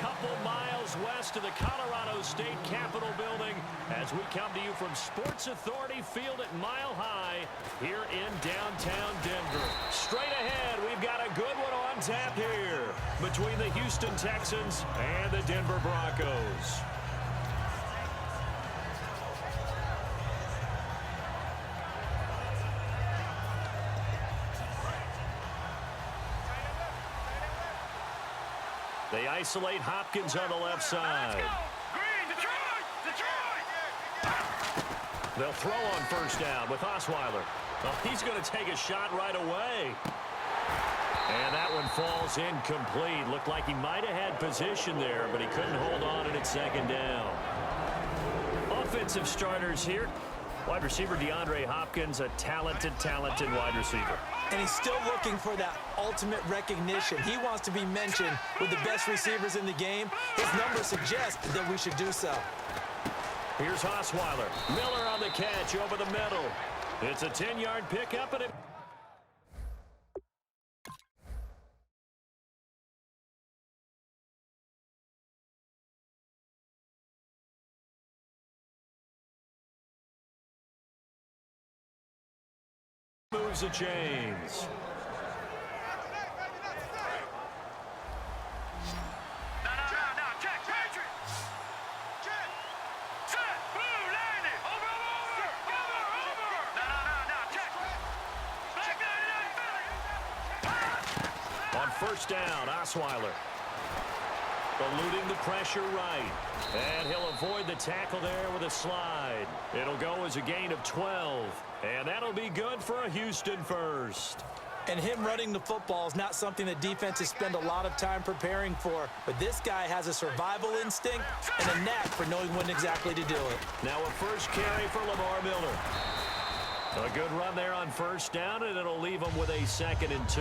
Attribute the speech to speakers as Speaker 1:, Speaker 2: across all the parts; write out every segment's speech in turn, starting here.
Speaker 1: couple miles west of the Colorado State Capitol building as we come to you from Sports Authority Field at Mile High here in downtown Denver. Straight ahead, we've got a good one on tap here between the Houston Texans and the Denver Broncos. They isolate Hopkins on the left side. They'll throw on first down with Osweiler. Oh, he's going to take a shot right away. And that one falls incomplete. Looked like he might have had position there, but he couldn't hold on and it's second down. Offensive starters here. Wide receiver DeAndre Hopkins, a talented wide receiver.
Speaker 2: And he's still looking for that ultimate recognition. He wants to be mentioned with the best receivers in the game. His numbers suggest that we should do so.
Speaker 1: Here's Osweiler. Miller on the catch over the middle. It's a 10-yard pickup, and it moves the chains. On first down, Osweiler. Eluding the pressure right. And he'll avoid the tackle there with a slide. It'll go as a gain of 12. And that'll be good for a Houston first.
Speaker 2: And him running the football is not something that defenses spend a lot of time preparing for. But this guy has a survival instinct and a knack for knowing when exactly to do it.
Speaker 1: Now a first carry for Lamar Miller. A good run there on first down, and it'll leave him with a 2nd and 2.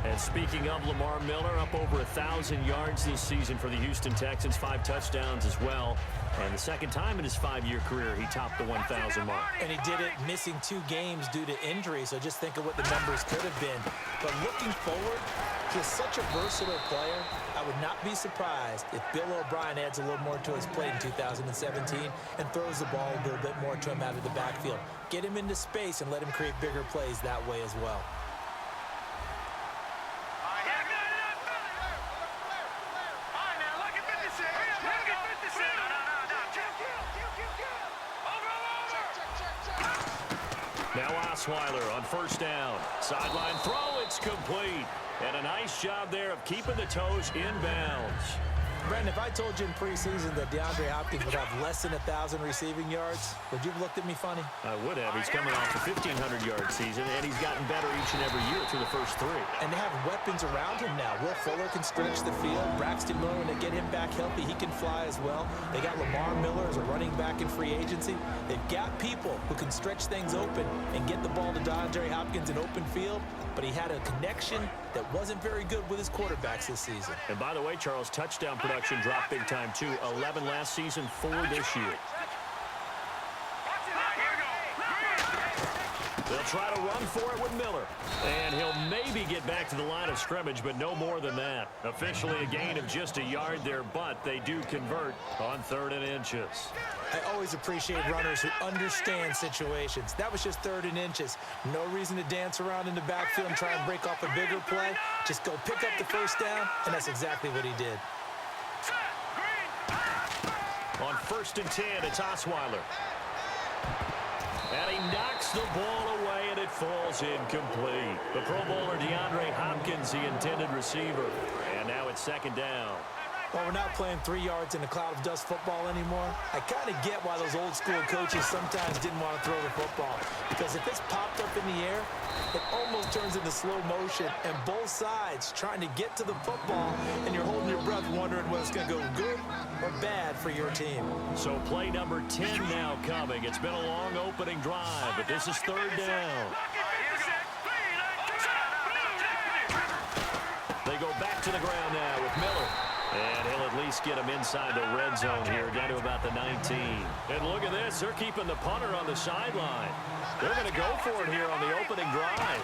Speaker 1: And speaking of Lamar Miller, up over 1,000 yards this season for the Houston Texans, 5 touchdowns as well. And the second time in his 5-year career, he topped the 1,000 mark.
Speaker 2: And he did it missing 2 games due to injury, so just think of what the numbers could have been. But looking forward, he's such a versatile player. I would not be surprised if Bill O'Brien adds a little more to his plate in 2017 and throws the ball a little bit more to him out of the backfield. Get him into space and let him create bigger plays that way as well.
Speaker 1: Now Osweiler on first down. Sideline throw, it's complete. And a nice job there of keeping the toes inbounds.
Speaker 2: Brandon, if I told you in preseason that DeAndre Hopkins would have less than 1,000 receiving yards, would you have looked at me funny?
Speaker 1: I would have. He's coming off a 1,500-yard season, and he's gotten better each and every year through the first 3.
Speaker 2: And they have weapons around him now. Will Fuller can stretch the field. Braxton Miller, when they get him back healthy, he can fly as well. They got Lamar Miller as a running back in free agency. They've got people who can stretch things open and get the ball to DeAndre Hopkins in open field, but he had a connection that wasn't very good with his quarterbacks this season.
Speaker 1: And by the way, Charles, touchdown production dropped big time too. 11 last season, 4 this year. They'll try to run for it with Miller. And he'll maybe get back to the line of scrimmage, but no more than that. Officially a gain of just a yard there, but they do convert on 3rd and inches.
Speaker 2: I always appreciate runners who understand situations. That was just 3rd and inches. No reason to dance around in the backfield and try and break off a bigger play. Just go pick up the first down, and that's exactly what he did.
Speaker 1: On 1st and 10, it's Osweiler. And he knocks the ball away, and it falls incomplete. The Pro Bowler DeAndre Hopkins, the intended receiver. And now it's 2nd down.
Speaker 2: Well, we're not playing 3 yards in a cloud of dust football anymore. I kind of get why those old school coaches sometimes didn't want to throw the football. Because if it's popped up in the air, it almost turns into slow motion. And both sides trying to get to the football, and you're holding your breath wondering whether it's going to go good or bad for your team.
Speaker 1: So play number 10 now coming. It's been a long opening drive, but this is 3rd down. They go back to the ground now with Miller. And he'll at least get him inside the red zone here, down to about the 19. And look at this. They're keeping the punter on the sideline. They're going to go for it here on the opening drive.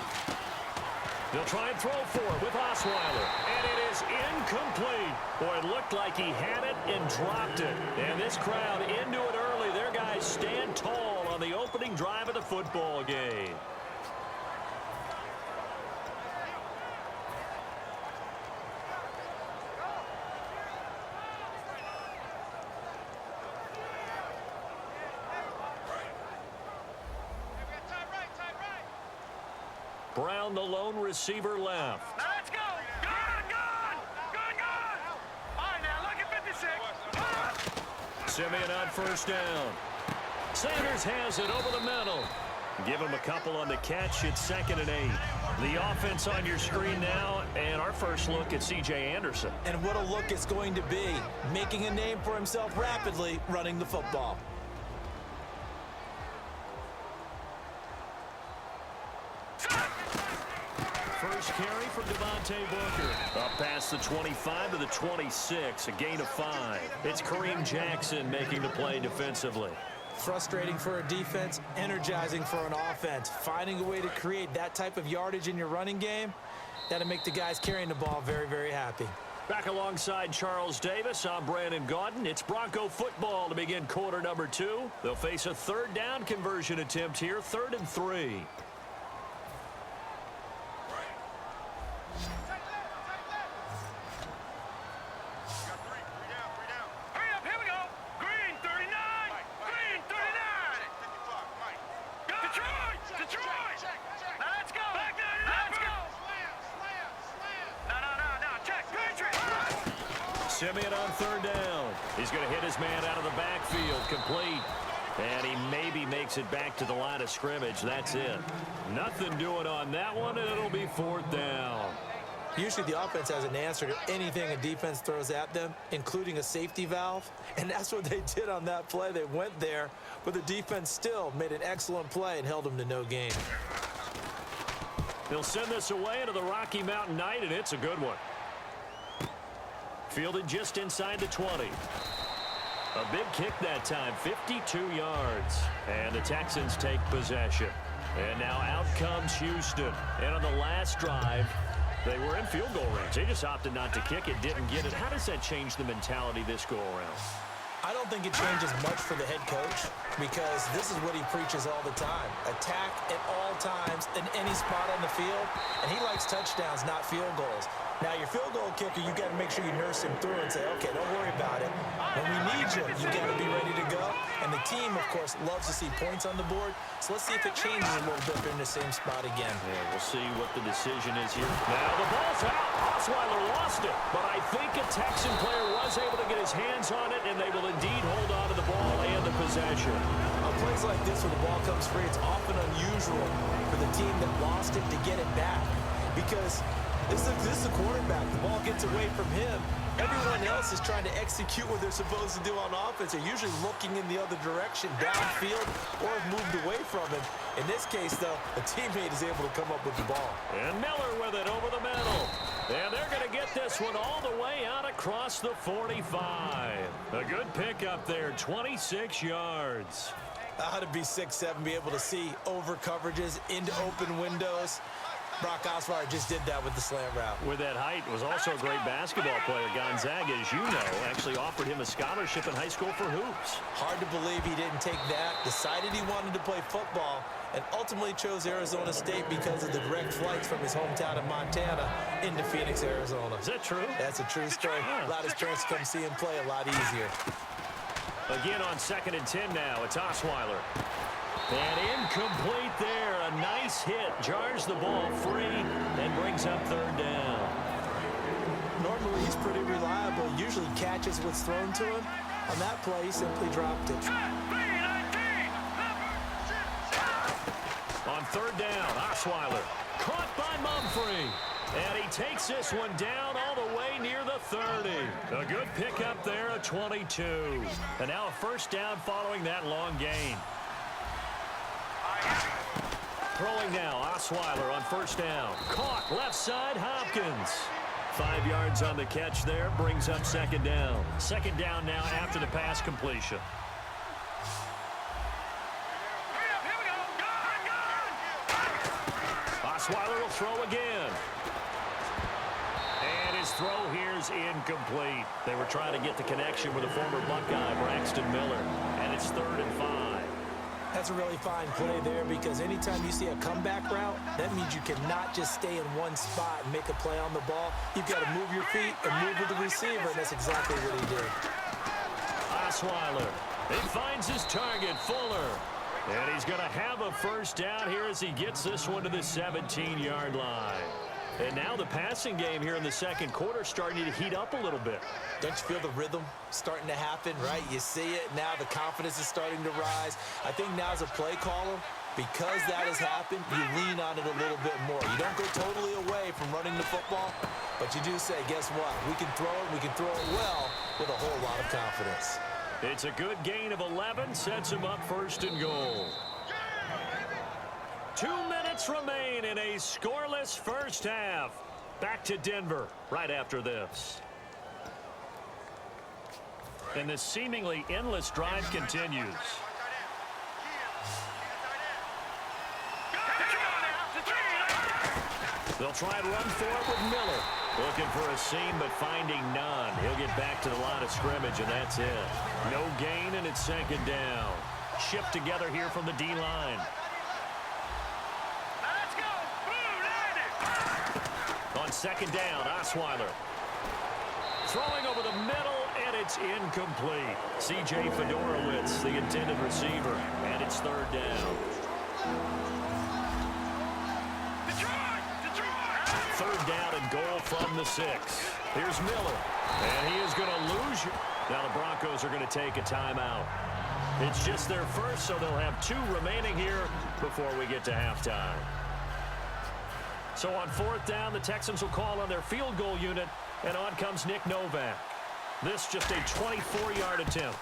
Speaker 1: They'll try and throw for it with Osweiler. And it is incomplete. Boy, it looked like he had it and dropped it. And this crowd into it early. Their guys stand tall on the opening drive of the football game. Brown, the lone receiver, left.
Speaker 3: Now let's go. Good. All right, now look at 56.
Speaker 1: Simeon on first down. Sanders has it over the middle. Give him a couple on the catch. It's 2nd and 8. The offense on your screen now, and our first look at C.J. Anderson.
Speaker 2: And what a look it's going to be. Making a name for himself rapidly, running the football.
Speaker 1: First carry for Devontae Booker. Up past the 25 to the 26, a gain of 5. It's Kareem Jackson making the play defensively.
Speaker 2: Frustrating for a defense, energizing for an offense. Finding a way to create that type of yardage in your running game, that'll make the guys carrying the ball very, very happy.
Speaker 1: Back alongside Charles Davis, I'm Brandon Gaudin. It's Bronco football to begin quarter number 2. They'll face a 3rd down conversion attempt here, 3rd and 3. Simeon on 3rd down. He's going to hit his man out of the backfield, complete. And he maybe makes it back to the line of scrimmage. That's it. Nothing doing on that one, and it'll be 4th down.
Speaker 2: Usually the offense has an answer to anything a defense throws at them, including a safety valve. And that's what they did on that play. They went there, but the defense still made an excellent play and held them to no gain.
Speaker 1: They'll send this away into the Rocky Mountain Night, and it's a good one. Fielded just inside the 20. A big kick that time, 52 yards. And the Texans take possession. And now out comes Houston. And on the last drive, they were in field goal range. They just opted not to kick it, didn't get it. How does that change the mentality this go-around?
Speaker 2: I don't think it changes much for the head coach because this is what he preaches all the time. Attack at all times in any spot on the field, and he likes touchdowns, not field goals. Now, your field goal kicker, you got to make sure you nurse him through and say, okay, don't worry about it. When we need you, you got to be ready to go. And the team, of course, loves to see points on the board. So let's see if it changes a little bit. They're in the same spot again.
Speaker 1: Yeah, we'll see what the decision is here. Now the ball's out. Osweiler lost it. But I think a Texan player was able to get his hands on it, and they will indeed hold on to the ball and the possession.
Speaker 2: On plays like this where the ball comes free, it's often unusual for the team that lost it to get it back. Because this is a quarterback. The ball gets away from him. Everyone else is trying to execute what they're supposed to do on offense. They're usually looking in the other direction, downfield, or have moved away from him. In this case, though, a teammate is able to come up with the ball.
Speaker 1: And Miller with it over the middle. And they're going to get this one all the way out across the 45. A good pickup there, 26 yards.
Speaker 2: Ought to be 6'7", be able to see over coverages into open windows. Brock Osweiler just did that with the slant route.
Speaker 1: With that height, was also a great basketball player. Gonzaga, as you know, actually offered him a scholarship in high school for hoops.
Speaker 2: Hard to believe he didn't take that, decided he wanted to play football, and ultimately chose Arizona State because of the direct flights from his hometown of Montana into Phoenix, Arizona.
Speaker 1: Is that true?
Speaker 2: That's a true story. Allowed his parents to come see him play a lot easier.
Speaker 1: Again on 2nd and 10 now. It's Osweiler. And incomplete there. A nice hit. Jars the ball free and brings up 3rd down.
Speaker 2: Normally he's pretty reliable. Usually catches what's thrown to him. On that play, he simply dropped it.
Speaker 1: On 3rd down, Osweiler. Caught by Mumphrey. And he takes this one down all the way near the 30. A good pickup there, a 22. And now a 1st down following that long gain. Throwing now, Osweiler on 1st down. Caught left side, Hopkins. 5 yards on the catch there, brings up 2nd down. 2nd down now after the pass completion. Osweiler will throw again. And his throw here's incomplete. They were trying to get the connection with a former Buckeye, Braxton Miller. And it's 3rd and 5.
Speaker 2: That's a really fine play there because anytime you see a comeback route, that means you cannot just stay in one spot and make a play on the ball. You've got to move your feet and move with the receiver, and that's exactly what he did.
Speaker 1: Osweiler. He finds his target, Fuller. And he's going to have a first down here as he gets this one to the 17-yard line. And now the passing game here in the second quarter starting to heat up a little bit.
Speaker 2: Don't you feel the rhythm starting to happen, right? You see it now. The confidence is starting to rise. I think now as a play caller, because that has happened, you lean on it a little bit more. You don't go totally away from running the football, but you do say, guess what? We can throw it. We can throw it well with a whole lot of confidence.
Speaker 1: It's a good gain of 11, sets him up 1st and goal. 2 minutes remain in a scoreless first half. Back to Denver right after this. And this seemingly endless drive continues. They'll try and run for it with Miller. Looking for a seam, but finding none. He'll get back to the line of scrimmage, and that's it. No gain, and it's 2nd down. Shipped together here from the D-line. On 2nd down, Osweiler. Throwing over the middle, and it's incomplete. C.J. Fedorowicz, the intended receiver, and it's 3rd down. 3rd down and goal from the 6. Here's Miller, and he is going to lose you. Now the Broncos are going to take a timeout. It's just their first, so they'll have 2 remaining here before we get to halftime. So on 4th down, the Texans will call on their field goal unit, and on comes Nick Novak. This just a 24-yard attempt.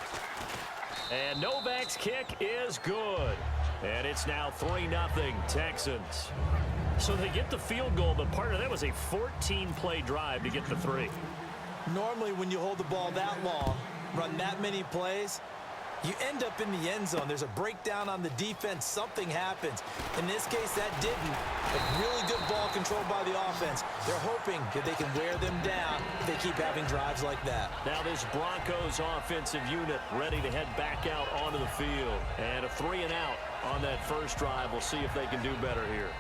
Speaker 1: And Novak's kick is good. And it's now 3-0 Texans. So they get the field goal, but part of that was a 14-play drive to get the 3.
Speaker 2: Normally when you hold the ball that long, run that many plays, you end up in the end zone. There's a breakdown on the defense. Something happens. In this case, that didn't. But really good ball controlled by the offense. They're hoping that they can wear them down if they keep having drives like that.
Speaker 1: Now this Broncos offensive unit ready to head back out onto the field. And a 3-and-out on that first drive. We'll see if they can do better here.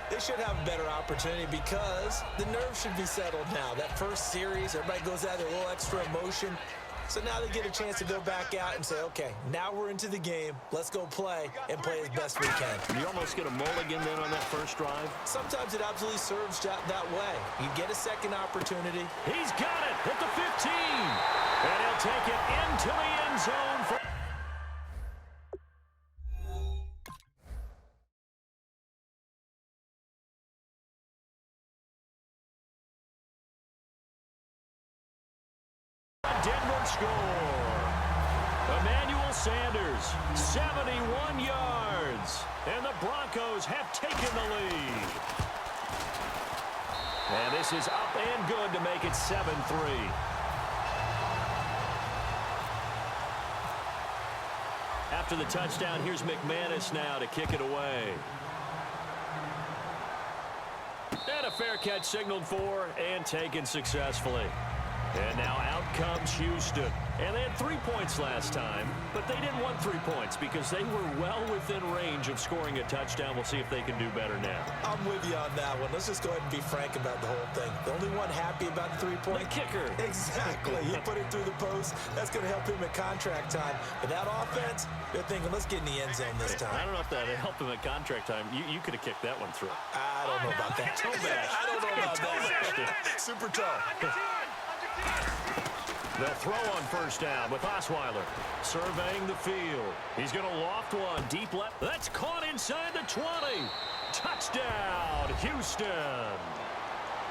Speaker 2: They should have a better opportunity because the nerves should be settled now. That first series, everybody goes out there, a little extra emotion. So now they get a chance to go back out and say, okay, now we're into the game. Let's go play and play as best we can.
Speaker 1: You almost get a mulligan then on that first drive.
Speaker 2: Sometimes it absolutely serves that way. You get a second opportunity.
Speaker 1: He's got it at the 15. And he'll take it into the end zone for Denver score. Emmanuel Sanders, 71 yards. And the Broncos have taken the lead. And this is up and good to make it 7-3. After the touchdown, here's McManus now to kick it away. And a fair catch signaled for and taken successfully. And now out comes Houston. And they had 3 points last time, but they didn't want 3 points because they were well within range of scoring a touchdown. We'll see if they can do better now.
Speaker 2: I'm with you on that one. Let's just go ahead and be frank about the whole thing. The only one happy about the 3-point.
Speaker 1: The kicker.
Speaker 2: Exactly. He put it through the post. That's going to help him at contract time. But that offense, they're thinking, let's get in the end zone this time.
Speaker 1: I don't know if that helped him at contract time. You could have kicked that one through.
Speaker 2: I don't know about that.
Speaker 1: Toe bash.
Speaker 2: I don't know about that. Super toe.
Speaker 1: They'll throw on first down with Osweiler. Surveying the field. He's going to loft one deep left. That's caught inside the 20. Touchdown, Houston.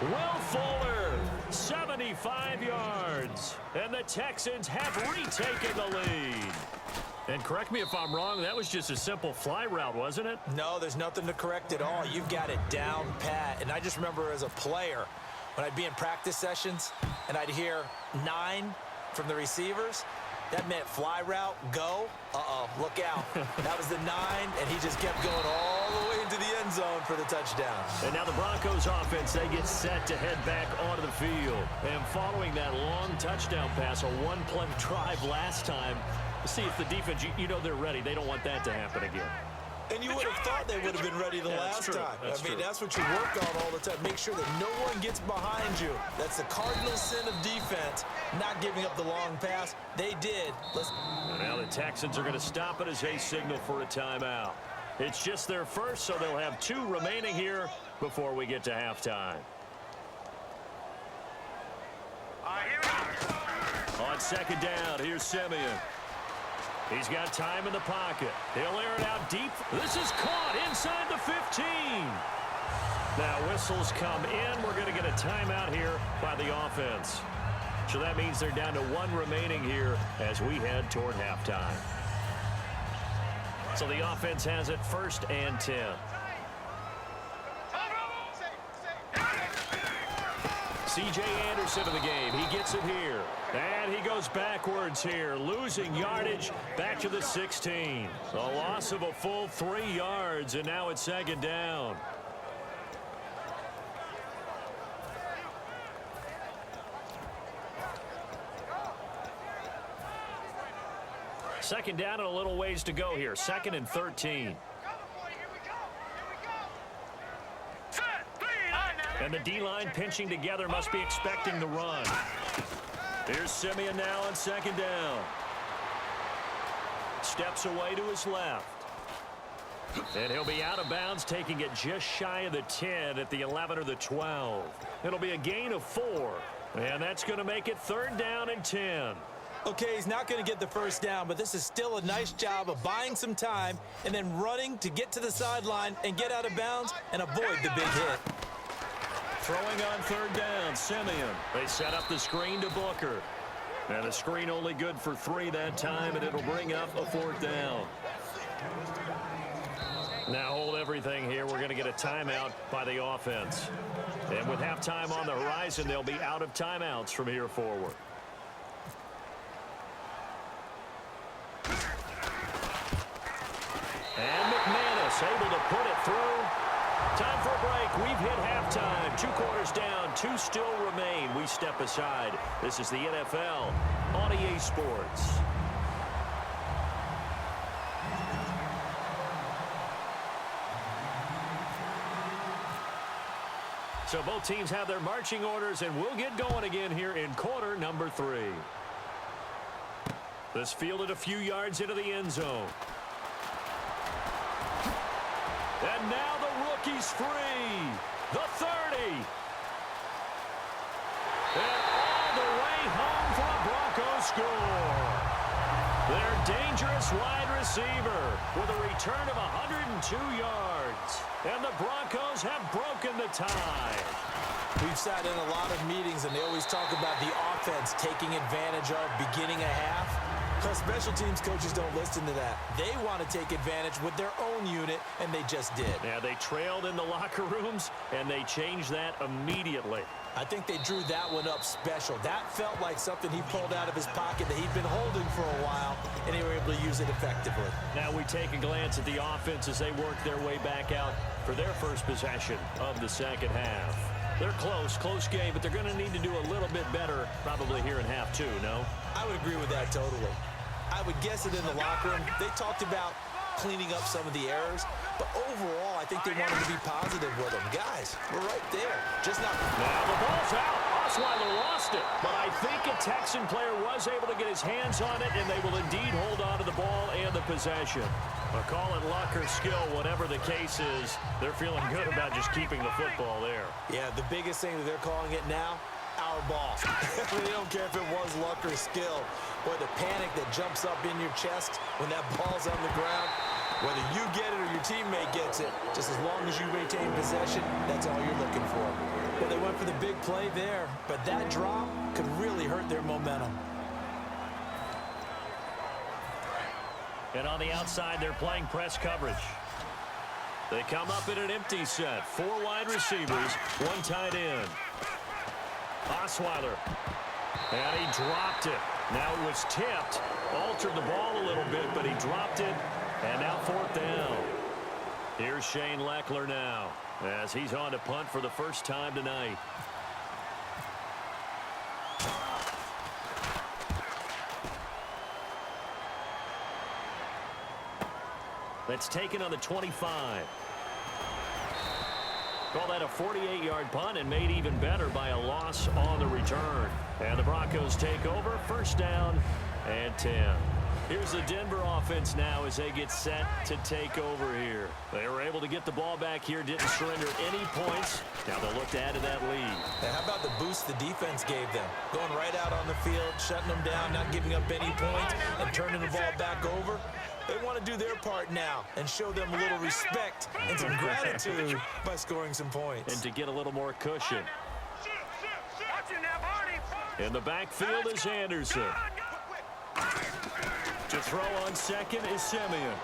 Speaker 1: Will Fuller, 75 yards. And the Texans have retaken the lead. And correct me if I'm wrong, that was just a simple fly route, wasn't it?
Speaker 2: No, there's nothing to correct at all. You've got it down pat. And I just remember as a player, when I'd be in practice sessions and I'd hear 9 from the receivers, That meant fly route, go. Uh-oh, look out. That was the 9, and he just kept going all the way into the end zone for the touchdown.
Speaker 1: And now the Broncos offense, they get set to head back onto the field. And following that long touchdown pass, a one-play drive last time, see if the defense, you know they're ready. They don't want that to happen again.
Speaker 2: And you would have thought they would have been ready the last time. That's what you work on all the time. Make sure that no one gets behind you. That's the cardinal sin of defense, not giving up the long pass. They did.
Speaker 1: Now the Texans are going to stop it as they signal for a timeout. It's just their first, so they'll have 2 remaining here before we get to halftime. On second down, here's Simeon. He's got time in the pocket. He'll air it out deep. This is caught inside the 15. Now whistles come in. We're going to get a timeout here by the offense. So that means they're down to 1 remaining here as we head toward halftime. So the offense has it 1st and 10. C.J. Anderson in the game. He gets it here. And he goes backwards here, losing yardage back to the 16. A loss of a full 3 yards, and now it's 2nd down. Second down and a little ways to go here. 2nd and 13. And the D-line pinching together, must be expecting the run. Here's Simeon now on 2nd down. Steps away to his left. And he'll be out of bounds, taking it just shy of the 10 at the 11 or the 12. It'll be a gain of 4. And that's going to make it 3rd down and 10.
Speaker 2: Okay, he's not going to get the first down, but this is still a nice job of buying some time and then running to get to the sideline and get out of bounds and avoid the big hit.
Speaker 1: Throwing on 3rd down, Simeon. They set up the screen to Booker. And the screen only good for 3 that time, and it'll bring up a 4th down. Now hold everything here. We're going to get a timeout by the offense. And with halftime on the horizon, they'll be out of timeouts from here forward. And McManus able to put it through. Time for a break. We've hit halftime. 2 quarters down. 2 still remain. We step aside. This is the NFL on EA Sports. So both teams have their marching orders, and we'll get going again here in quarter number 3. This fielded a few yards into the end zone. And now the rookie's free. The 30. And all the way home for a Broncos score. Their dangerous wide receiver with a return of 102 yards. And the Broncos have broken the tie.
Speaker 2: We've sat in a lot of meetings, and they always talk about the offense taking advantage of beginning a half. Because special teams coaches don't listen to that. They want to take advantage with their own unit, and they just did.
Speaker 1: Yeah, they trailed in the locker rooms, and they changed that immediately.
Speaker 2: I think they drew that one up special. That felt like something he pulled out of his pocket that he'd been holding for a while, and they were able to use it effectively.
Speaker 1: Now we take a glance at the offense as they work their way back out for their first possession of the second half. They're close game, but they're going to need to do a little bit better probably here in half 2, no?
Speaker 2: I would agree with that totally. I would guess it in the locker room. They talked about cleaning up some of the errors, but overall, I think they wanted to be positive with them. Guys, we're right there. Just not.
Speaker 1: Now the ball's out. Osweiler lost it, but I think a Texan player was able to get his hands on it, and they will indeed hold on to the ball and the possession. Call it luck or skill, whatever the case is, they're feeling good about just keeping the football there.
Speaker 2: Yeah, the biggest thing that they're calling it now, our ball. They don't care if it was luck or skill. Boy, the panic that jumps up in your chest when that ball's on the ground, whether you get it or your teammate gets it, just as long as you retain possession, that's all you're looking for. Well, they went for the big play there, but that drop could really hurt their momentum.
Speaker 1: And on the outside, they're playing press coverage. They come up in an empty set. 4 wide receivers, 1 tight end. Osweiler And he dropped it. Now it was tipped. Altered the ball a little bit, but he dropped it. And now 4th down. Here's Shane Leckler now as he's on to punt for the first time tonight. That's taken on the 25. Call that a 48-yard punt and made even better by a loss on the return. And the Broncos take over, 1st down and 10. Here's the Denver offense now as they get set to take over here. They were able to get the ball back here, didn't surrender any points. Now they'll look to add to that lead.
Speaker 2: And how about the boost the defense gave them? Going right out on the field, shutting them down, not giving up any points, and turning the ball back over. They want to do their part now and show them a little respect and some gratitude by scoring some points.
Speaker 1: And to get a little more cushion. In the backfield is Anderson. To throw on second is Simeon.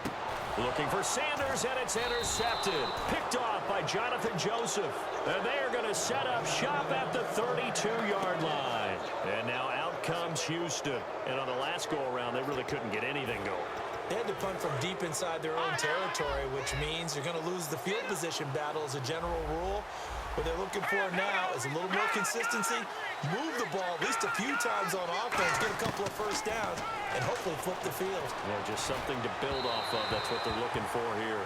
Speaker 1: Looking for Sanders, and it's intercepted. Picked off by Jonathan Joseph. And they are going to set up shop at the 32-yard line. And now out comes Houston. And on the last go-around, they really couldn't get anything going.
Speaker 2: They had to punt from deep inside their own territory, which means you're going to lose the field position battle as a general rule. What they're looking for now is a little more consistency, move the ball at least a few times on offense, get a couple of first downs, and hopefully flip the field.
Speaker 1: Yeah, just something to build off of. That's what they're looking for here.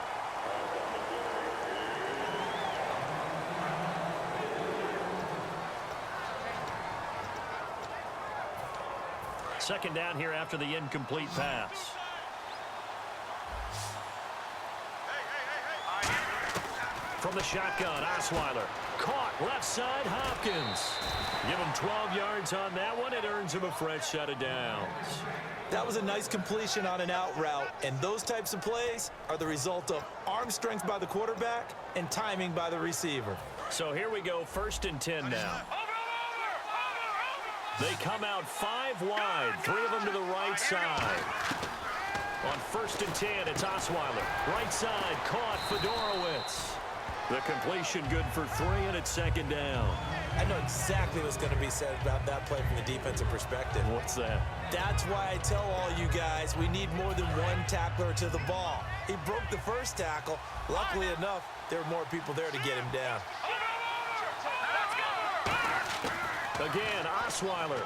Speaker 1: Second down here after the incomplete pass. From the shotgun, Osweiler. Caught left side, Hopkins. Give him 12 yards on that one. It earns him a fresh set of downs.
Speaker 2: That was a nice completion on an out route, and those types of plays are the result of arm strength by the quarterback and timing by the receiver.
Speaker 1: So here we go, 1st and 10 now. They come out 5 wide, 3 of them to the right side. On 1st and 10, it's Osweiler. Right side, caught Fedorowicz. The completion good for 3, and it's 2nd down.
Speaker 2: I know exactly what's going to be said about that play from the defensive perspective.
Speaker 1: What's that?
Speaker 2: That's why I tell all you guys we need more than one tackler to the ball. He broke the first tackle. Luckily enough, there were more people there to get him down.
Speaker 1: Again, Osweiler.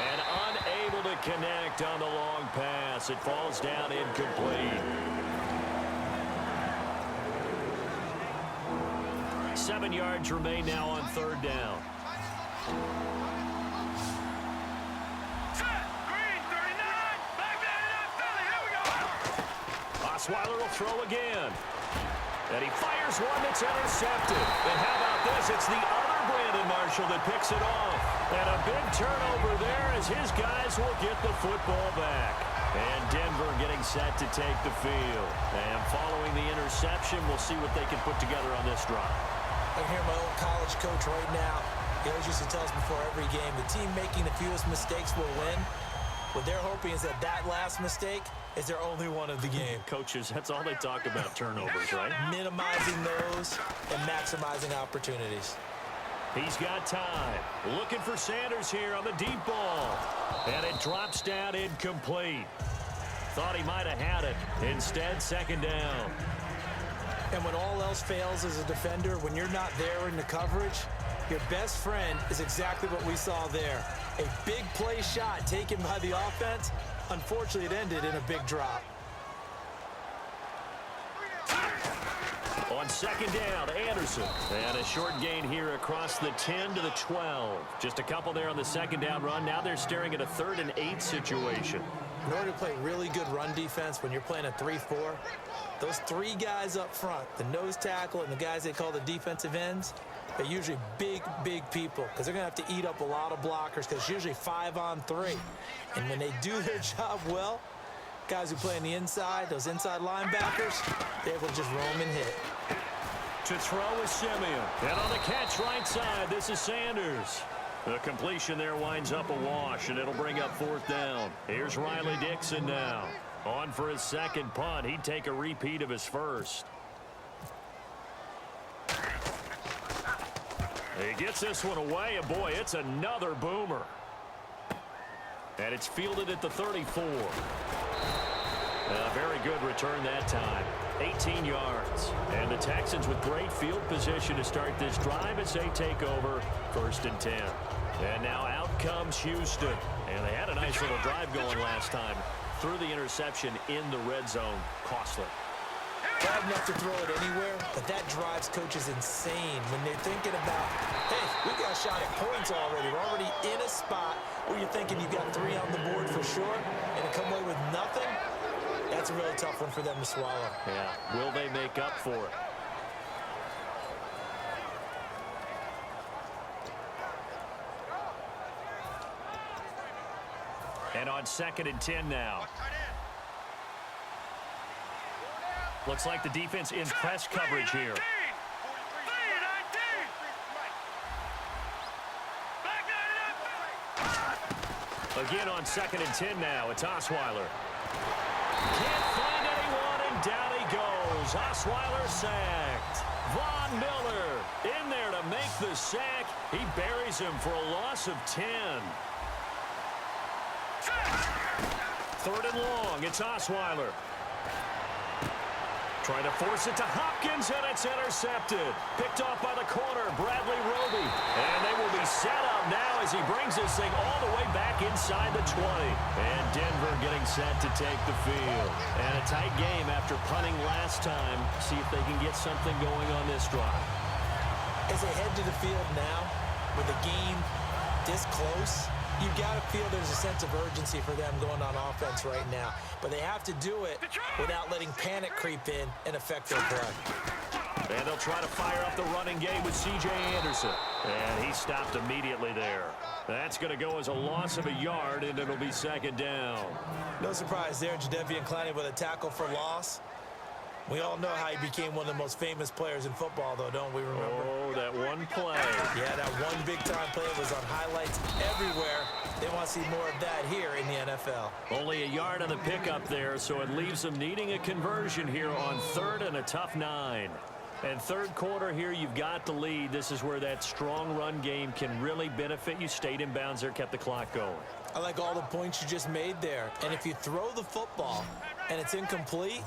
Speaker 1: And unable to connect on the long pass. It falls down incomplete. 7 yards remain now on 3rd down. Osweiler will throw again. And he fires one that's intercepted. And how about this? It's the other Brandon Marshall that picks it off. And a big turnover there as his guys will get the football back. And Denver getting set to take the field. And following the interception, we'll see what they can put together on this drive.
Speaker 2: I can hear my old college coach right now. He always used to tell us before every game, the team making the fewest mistakes will win. What they're hoping is that that last mistake is their only one of the game.
Speaker 1: Coaches, that's all they talk about, turnovers, right?
Speaker 2: Minimizing those and maximizing opportunities.
Speaker 1: He's got time. Looking for Sanders here on the deep ball. And it drops down incomplete. Thought he might have had it. Instead, 2nd down.
Speaker 2: And when all else fails as a defender, when you're not there in the coverage, your best friend is exactly what we saw there. A big play shot taken by the offense. Unfortunately, it ended in a big drop.
Speaker 1: On 2nd down, Anderson. And a short gain here across the 10 to the 12. Just a couple there on the 2nd down run. Now they're staring at a 3rd and 8 situation.
Speaker 2: In order to play really good run defense when you're playing a 3-4, those 3 guys up front, the nose tackle and the guys they call the defensive ends, they're usually big, big people because they're going to have to eat up a lot of blockers because it's usually 5-on-3. And when they do their job well, guys who play on the inside, those inside linebackers, they're able to just roam and hit.
Speaker 1: To throw is Simeon. And on the catch right side, this is Sanders. The completion there winds up a wash, and it'll bring up 4th down. Here's Riley Dixon now. On for his 2nd punt. He'd take a repeat of his first. He gets this one away, and boy, it's another boomer. And it's fielded at the 34. A very good return that time. 18 yards. And the Texans with great field position to start this drive as they take over 1st and 10. And now out comes Houston. And they had a nice little drive going last time. Threw the interception in the red zone. Costly.
Speaker 2: Bad enough to throw it anywhere, but that drives coaches insane when they're thinking about, hey, we got a shot at points already. We're already in a spot where you're thinking you got 3 on the board for sure, and to come away with nothing, that's a really tough one for them to swallow.
Speaker 1: Yeah, will they make up for it? And on 2nd and 10 now. Looks like the defense in press coverage here. Again on 2nd and 10 now. It's Osweiler. Can't find anyone, and down he goes. Osweiler sacked. Von Miller in there to make the sack. He buries him for a loss of 10. 3rd and long. It's Osweiler. Trying to force it to Hopkins, and it's intercepted. Picked off by the corner, Bradley Roby. And they will be set up now as he brings this thing all the way back inside the 20. And Denver getting set to take the field. And a tight game after punting last time. See if they can get something going on this drive.
Speaker 2: As they head to the field now, with the game this close, you got to feel there's a sense of urgency for them going on offense right now. But they have to do it without letting panic creep in and affect their play.
Speaker 1: And they'll try to fire up the running game with C.J. Anderson. And he stopped immediately there. That's going to go as a loss of a yard, and it'll be 2nd down.
Speaker 2: No surprise there, Jadeveon Clowney with a tackle for loss. We all know how he became one of the most famous players in football, though, don't we remember?
Speaker 1: Oh, that one play.
Speaker 2: Yeah, that one big-time play was on highlights everywhere. They want to see more of that here in the NFL.
Speaker 1: Only a yard on the pickup there, so it leaves them needing a conversion here on 3rd and a tough 9. And 3rd quarter here, you've got the lead. This is where that strong run game can really benefit you. Stayed in bounds there, kept the clock going.
Speaker 2: I like all the points you just made there. And if you throw the football and it's incomplete,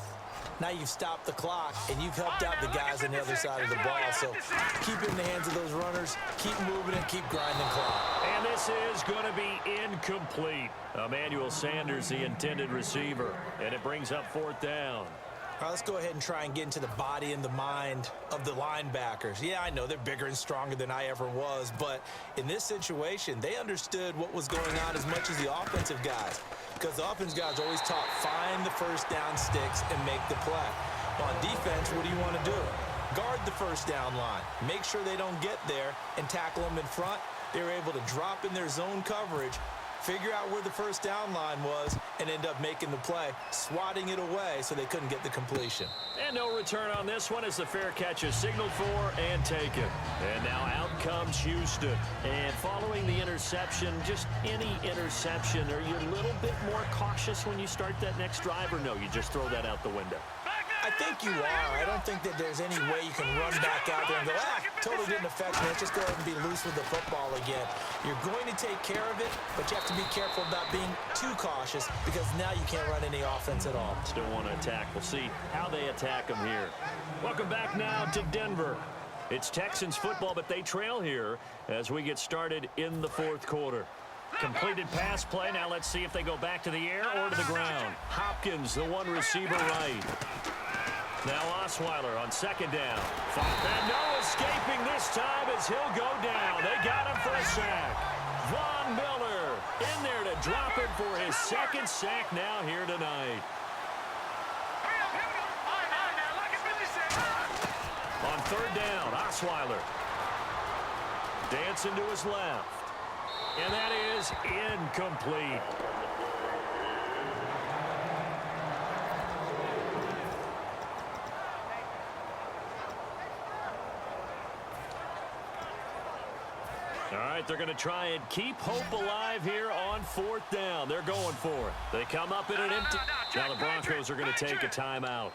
Speaker 2: now you've stopped the clock, and you've helped out the guys on the other side of the ball. So keep it in the hands of those runners, keep moving and keep grinding clock.
Speaker 1: And this is going to be incomplete. Emmanuel Sanders, the intended receiver, and it brings up 4th down.
Speaker 2: All right, let's go ahead and try and get into the body and the mind of the linebackers. Yeah, I know they're bigger and stronger than I ever was, but in this situation, they understood what was going on as much as the offensive guys. Because the offense guys always taught, find the first down sticks and make the play. On defense, what do you want to do? Guard the first down line. Make sure they don't get there and tackle them in front. They were able to drop in their zone coverage, figure out where the first down line was, and end up making the play, swatting it away so they couldn't get the completion.
Speaker 1: And no return on this one as the fair catch is signaled for and taken. And now out comes Houston. And following the interception, just any interception, are you a little bit more cautious when you start that next drive, or no, you just throw that out the window?
Speaker 2: I think you are. I don't think that there's any way you can run back out there and go, totally didn't affect me. Let's just go ahead and be loose with the football again. You're going to take care of it, but you have to be careful about being too cautious because now you can't run any offense at all.
Speaker 1: Still want to attack. We'll see how they attack them here. Welcome back now to Denver. It's Texans football, but they trail here as we get started in the 4th quarter. Completed pass play. Now let's see if they go back to the air or to the ground. Hopkins, the one receiver right. Now Osweiler on 2nd down. And no escaping this time as he'll go down. They got him for a sack. Von Miller in there to drop it for his 2nd sack now here tonight. On 3rd down, Osweiler. Dancing to his left. And that is incomplete. All right, they're going to try and keep hope alive here on 4th down. They're going for it. They come up in an empty. Now the Broncos are going to take a timeout.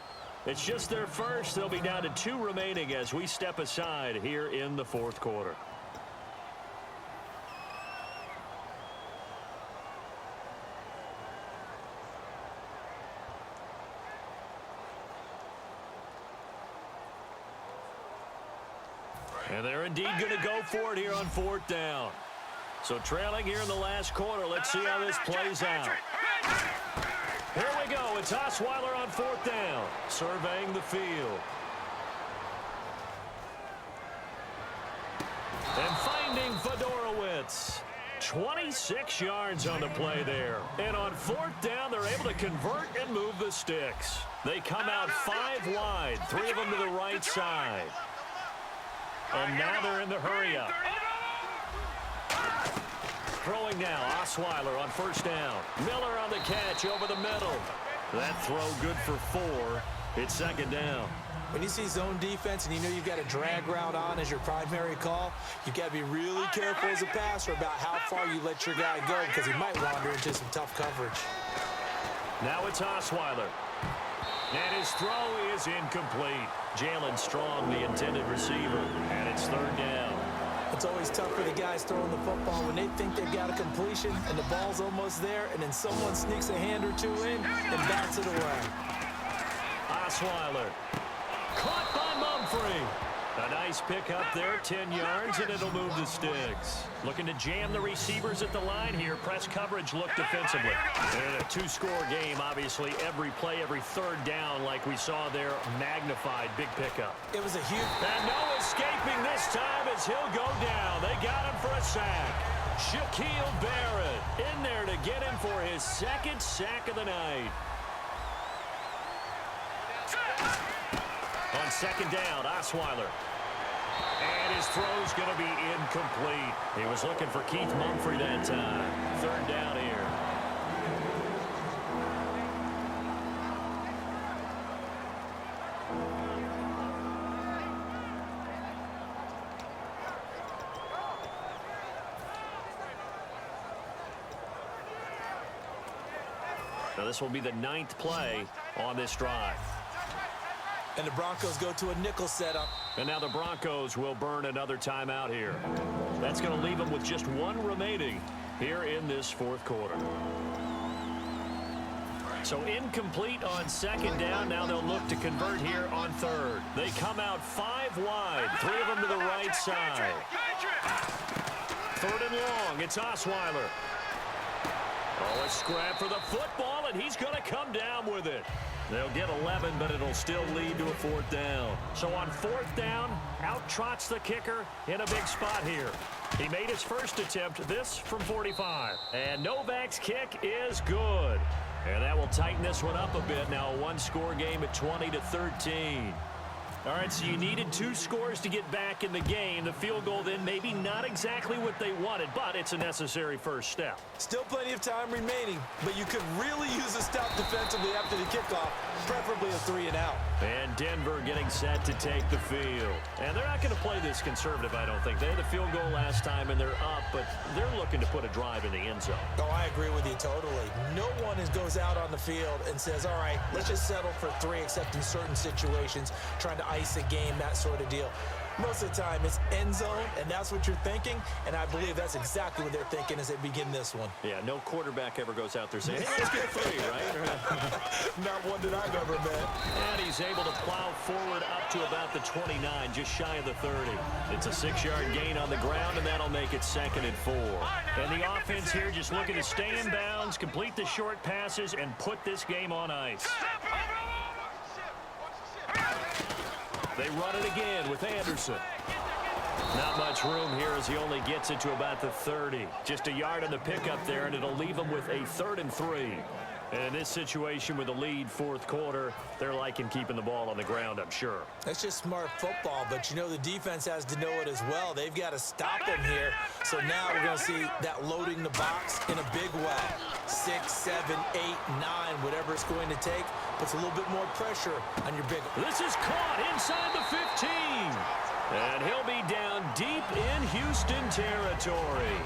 Speaker 1: It's just their first. They'll be down to 2 remaining as we step aside here in the 4th quarter. And they're indeed going to go for it here on 4th down. So trailing here in the last quarter. Let's see how this plays out. Here we go. It's Osweiler on 4th down, surveying the field. And finding Fedorowicz. 26 yards on the play there. And on 4th down, they're able to convert and move the sticks. They come out 5 wide, 3 of them to the right side. And now they're in the hurry-up. Throwing now, Osweiler on 1st down. Miller on the catch over the middle. That throw good for 4. It's 2nd down.
Speaker 2: When you see zone defense and you know you've got a drag route on as your primary call, you've got to be really careful as a passer about how far you let your guy go because he might wander into some tough coverage.
Speaker 1: Now it's Osweiler. And his throw is incomplete. Jalen Strong, the intended receiver, and it's 3rd down.
Speaker 2: It's always tough for the guys throwing the football when they think they've got a completion and the ball's almost there, and then someone sneaks a hand or 2 in and bats it away.
Speaker 1: Osweiler. Caught by Mumphrey. A nice pick up there, 10 yards, and it'll move the sticks. Looking to jam the receivers at the line here. Press coverage look defensively. And a 2-score game, obviously. Every play, every 3rd down, like we saw there, magnified. Big pickup.
Speaker 2: It was a huge...
Speaker 1: And no escaping this time as he'll go down. They got him for a sack. Shaquille Barrett in there to get him for his 2nd sack of the night. On 2nd down, Osweiler. And his throw's going to be incomplete. He was looking for Keith Mumphrey that time. 3rd down here. Now this will be the 9th play on this drive.
Speaker 2: And the Broncos go to a nickel setup.
Speaker 1: And now the Broncos will burn another timeout here. That's going to leave them with just 1 remaining here in this 4th quarter. So incomplete on 2nd down. Now they'll look to convert here on 3rd. They come out 5 wide, 3 of them to the right side. 3rd and long. It's Osweiler. Oh, a scrap for the football, and he's going to come down with it. They'll get 11, but it'll still lead to a 4th down. So on 4th down, out trots the kicker in a big spot here. He made his first attempt, this from 45. And Novak's kick is good. And that will tighten this one up a bit. Now a 1-score game at 20-13. All right, so you needed 2 scores to get back in the game. The field goal then maybe not exactly what they wanted, but it's a necessary first step.
Speaker 2: Still plenty of time remaining, but you could really use a stop defensively after the kickoff, preferably a 3-and-out.
Speaker 1: And Denver getting set to take the field. And they're not going to play this conservative, I don't think. They had the field goal last time, and they're up, but they're looking to put a drive in the end zone.
Speaker 2: Oh, I agree with you totally. No one goes out on the field and says, all right, let's just settle for 3, except in certain situations, trying to ice a game, that sort of deal. Most of the time, it's end zone, and that's what you're thinking, and I believe that's exactly what they're thinking as they begin this one.
Speaker 1: Yeah, no quarterback ever goes out there saying, hey, let's get 3, right?
Speaker 2: Not one that I've ever met.
Speaker 1: And he's able to plow forward up to about the 29, just shy of the 30. It's a 6-yard gain on the ground, and that'll make it 2nd and 4. And the offense here just looking to stay in bounds, complete the short passes, and put this game on ice. They run it again with Anderson. Not much room here as he only gets it to about the 30. Just a yard on the pickup there, and it'll leave him with a 3rd and 3. And in this situation with a lead 4th quarter, they're liking keeping the ball on the ground, I'm sure.
Speaker 2: That's just smart football, but you know the defense has to know it as well. They've got to stop them here. So now we're going to see that loading the box in a big way. 6, 7, 8, 9, whatever it's going to take, puts a little bit more pressure on your big.
Speaker 1: This is caught inside the 15. And he'll be down deep in Houston territory.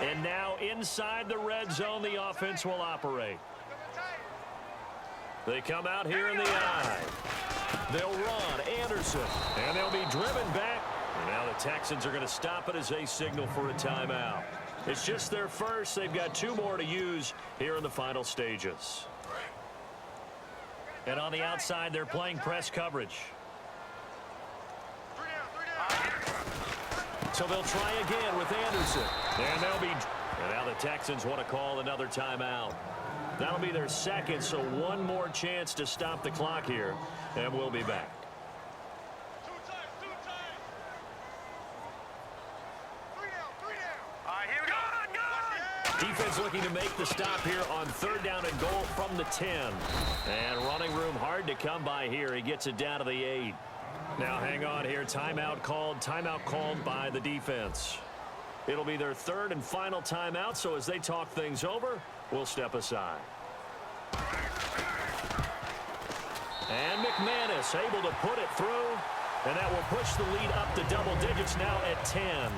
Speaker 1: And now inside the red zone, the offense will operate. They come out here in the eye. They'll run Anderson, and they'll be driven back. And now the Texans are going to stop it as they signal for a timeout. It's just their first. They've got 2 more to use here in the final stages. And on the outside, they're playing press coverage. So they'll try again with Anderson. And now the Texans want to call another timeout. That'll be their second, so one more chance to stop the clock here, and we'll be back. Defense looking to make the stop here on 3rd down and goal from the 10. And running room hard to come by here. He gets it down to the 8. Now hang on here. Timeout called by the defense. It'll be their 3rd and final timeout, so as they talk things over, we'll step aside. And McManus able to put it through, and that will push the lead up to double digits now at 10.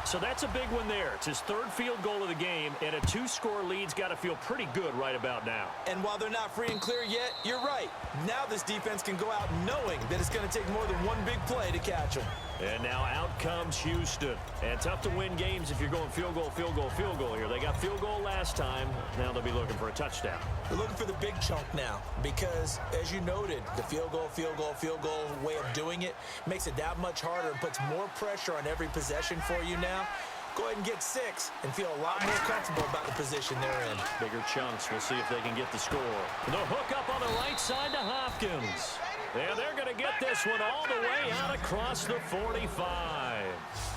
Speaker 1: So that's a big one there. It's his 3rd field goal of the game, and a 2-score lead's got to feel pretty good right about now.
Speaker 2: And while they're not free and clear yet, you're right. Now this defense can go out knowing that it's going to take more than one big play to catch them.
Speaker 1: And now out comes Houston. And tough to win games if you're going field goal, field goal, field goal here. They got field goal last time. Now they'll be looking for a touchdown.
Speaker 2: They're looking for the big chunk now because, as you noted, the field goal way of doing it makes it that much harder and puts more pressure on every possession for you now. Go ahead and get 6 and feel a lot more comfortable about the position they're in.
Speaker 1: Bigger chunks. We'll see if they can get the score. The hook up on the right side to Hopkins. And they're going to get this one all the way out across the 45.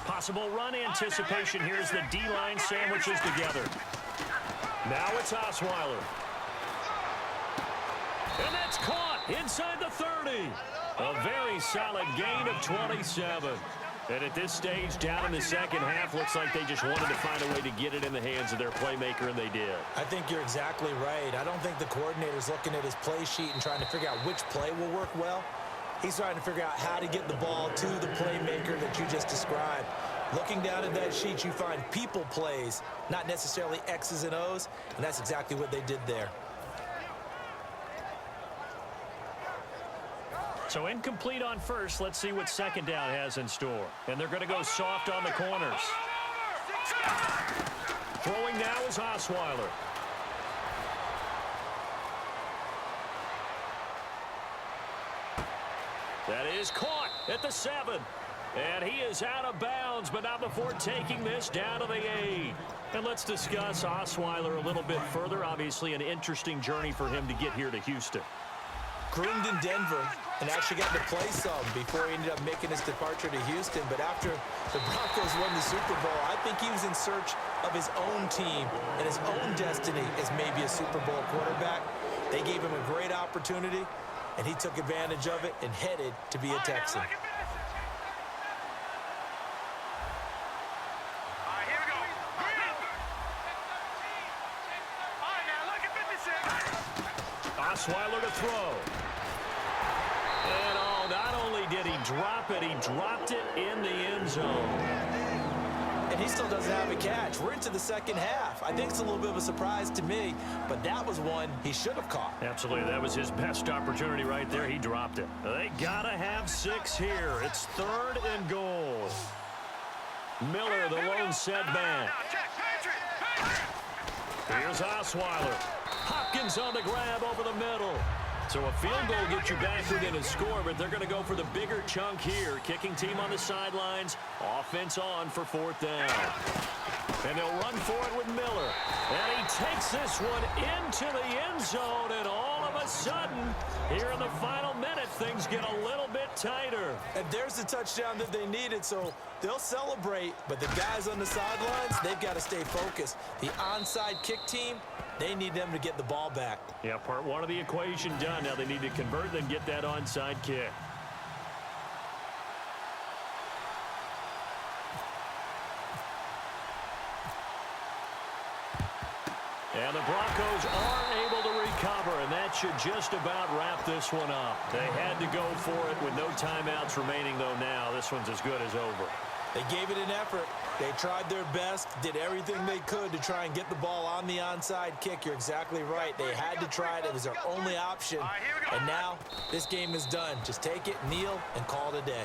Speaker 1: Possible run anticipation here as the D-line sandwiches together. Now it's Osweiler. And that's caught inside the 30. A very solid gain of 27. And at this stage, down in the second half, looks like they just wanted to find a way to get it in the hands of their playmaker, and they did.
Speaker 2: I think you're exactly right. I don't think the coordinator's looking at his play sheet and trying to figure out which play will work well. He's trying to figure out how to get the ball to the playmaker that you just described. Looking down at that sheet, you find people plays, not necessarily X's and O's, and that's exactly what they did there.
Speaker 1: So incomplete on first. Let's see what 2nd down has in store. And they're going to go soft on the corners. Throwing now is Osweiler. That is caught at the 7. And he is out of bounds, but not before taking this down to the 8. And let's discuss Osweiler a little bit further. Obviously an interesting journey for him to get here to Houston.
Speaker 2: Groomed in Denver and actually got to play some before he ended up making his departure to Houston. But after the Broncos won the Super Bowl, I think he was in search of his own team and his own destiny as maybe a Super Bowl quarterback. They gave him a great opportunity, and he took advantage of it and headed to be a Texan.
Speaker 1: Osweiler to throw. And not only did he drop it, he dropped it in the end zone.
Speaker 2: And he still doesn't have a catch. We're into the second half. I think it's a little bit of a surprise to me, but that was one he should have caught.
Speaker 1: Absolutely. That was his best opportunity right there. He dropped it. They got to have 6 here. It's 3rd and goal. Miller, the lone setback. Here's Osweiler. Hopkins on the grab over the middle. So a field goal gets you back within a score, but they're going to go for the bigger chunk here. Kicking team on the sidelines. Offense on for 4th down. And they'll run for it with Miller. And he takes this one into the end zone, and all of a sudden, here in the final minute, things get a little bit tighter.
Speaker 2: And there's the touchdown that they needed, so they'll celebrate. But the guys on the sidelines, they've got to stay focused. The onside kick team, they need them to get the ball back.
Speaker 1: Yeah, part 1 of the equation done. Now they need to convert and get that onside kick. And the Broncos are able to recover, and that should just about wrap this one up. They had to go for it with no timeouts remaining, though now. This one's as good as over.
Speaker 2: They gave it an effort. They tried their best, did everything they could to try and get the ball on the onside kick. You're exactly right. They had to try it. It was their only option. And now this game is done. Just take it, kneel, and call it a day.